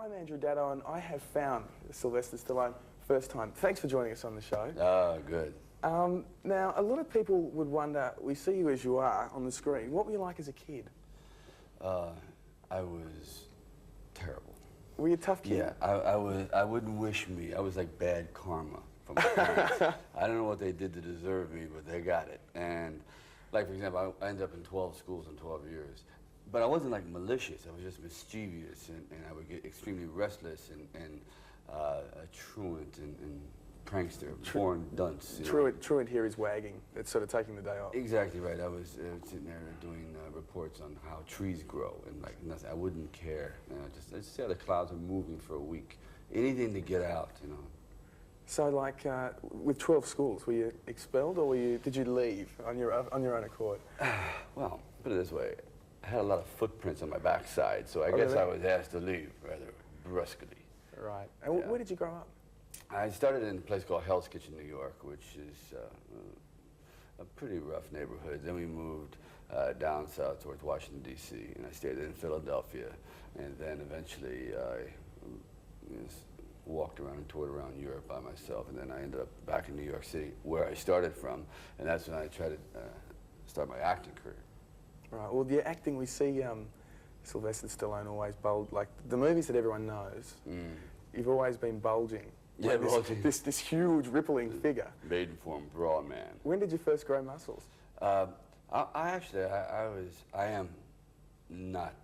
I'm Andrew Daddo, and I have found Sylvester Stallone first time. Thanks for joining us on the show. Oh, good. Now, a lot of people would wonder, we see you as you are on the screen. What were you like as a kid? I was terrible. Were you a tough kid? Yeah, I wouldn't wish me. I was like bad karma from my parents. I don't know what they did to deserve me, but they got it. And, like, for example, I ended up in 12 schools in 12 years. But I wasn't, like, malicious. I was just mischievous, and I would get extremely restless and a truant and prankster, foreign dunce. Truant here is wagging. It's sort of taking the day off. Exactly right. I was sitting there doing reports on how trees grow, and like nothing. I wouldn't care. I just see how the clouds are moving for a week. Anything to get out, you know. So, like, with 12 schools, were you expelled, or did you leave on your own accord? Well, put it this way. I had a lot of footprints on my backside, so I guess really? I was asked to leave rather brusquely. Right. And where did you grow up? I started in a place called Hell's Kitchen, New York, which is a pretty rough neighborhood. Then we moved down south towards Washington, D.C., and I stayed in Philadelphia. And then eventually I walked around and toured around Europe by myself. And then I ended up back in New York City, where I started from. And that's when I tried to start my acting career. Right. Well, the acting, we see Sylvester Stallone always bulge, like the movies that everyone knows. You've always been bulging. Yeah, like this huge rippling figure. Maiden form, broad man. When did you first grow muscles? I am not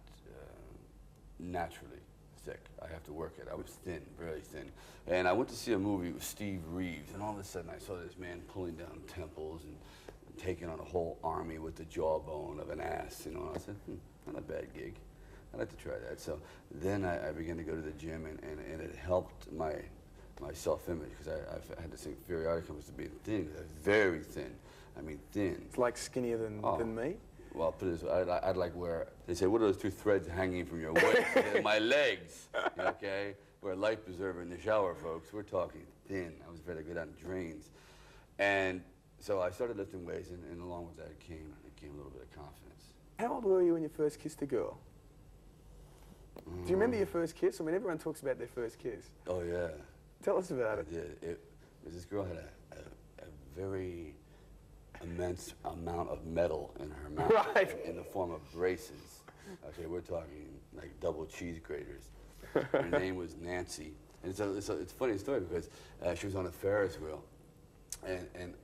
naturally thick. I have to work it. I was thin, very thin. And I went to see a movie with Steve Reeves, and all of a sudden I saw this man pulling down temples and taking on a whole army with the jawbone of an ass, you know. And I said, not a bad gig. I'd like to try that. So then I began to go to the gym, and it helped my self-image, because I had this inferiority complex to being thin. I was very thin. I mean, thin. It's like skinnier than me? Well, put it this way, I'd like wear, they say, what are those two threads hanging from your waist? My legs, okay? Wear a life preserver in the shower, folks. We're talking thin. I was very good on drains. And so I started lifting weights, and along with that came a little bit of confidence. How old were you when you first kissed a girl? Do you remember your first kiss? I mean, everyone talks about their first kiss. Oh, yeah. Tell us about it. I did. This girl had a very immense amount of metal in her mouth, right, in the form of braces. Okay, we're talking like double cheese graters. Her name was Nancy. And it's a funny story, because she was on a Ferris wheel, and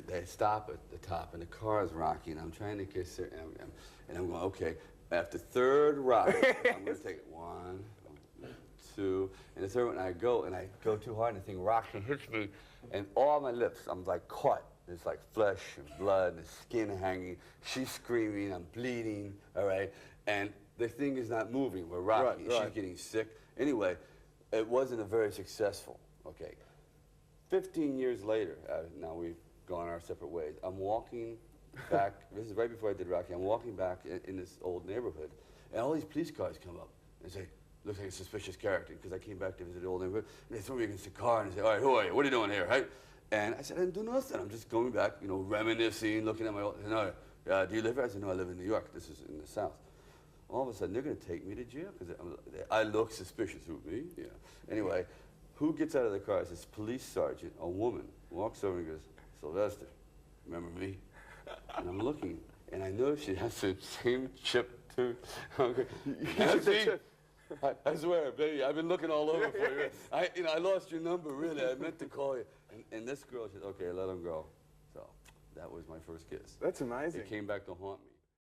they stop at the top, and the car is rocking. I'm trying to kiss her, and I'm going, okay, after third rock, I'm going to take it 1, 2, and the third one, I go too hard, and the thing rocks and hits me, and all my lips, I'm like caught. There's like flesh and blood and skin hanging. She's screaming, I'm bleeding, all right? And the thing is not moving, we're rocking. Right. She's getting sick. Anyway, it wasn't a very successful, okay. 15 years later, now we've gone our separate ways, I'm walking back, this is right before I did Rocky, I'm walking back in this old neighborhood, and all these police cars come up and say, looks like a suspicious character, because I came back to visit the old neighborhood, and they throw me against the car and they say, all right, who are you? What are you doing here, right? And I said, I didn't do nothing. I'm just going back, you know, reminiscing, looking at my old, no, do you live here? I said, no, I live in New York. This is in the South. All of a sudden, they're going to take me to jail, because I look suspicious. Who, me? Yeah. Anyway, who gets out of the car? It's this police sergeant, a woman, walks over and goes, Sylvester, remember me? And I'm looking, and I notice she has the same chipped tooth. I swear, baby, I've been looking all over for you. I lost your number, really. I meant to call you. And this girl said, okay, let him go. So that was my first kiss. That's amazing. It came back to haunt me.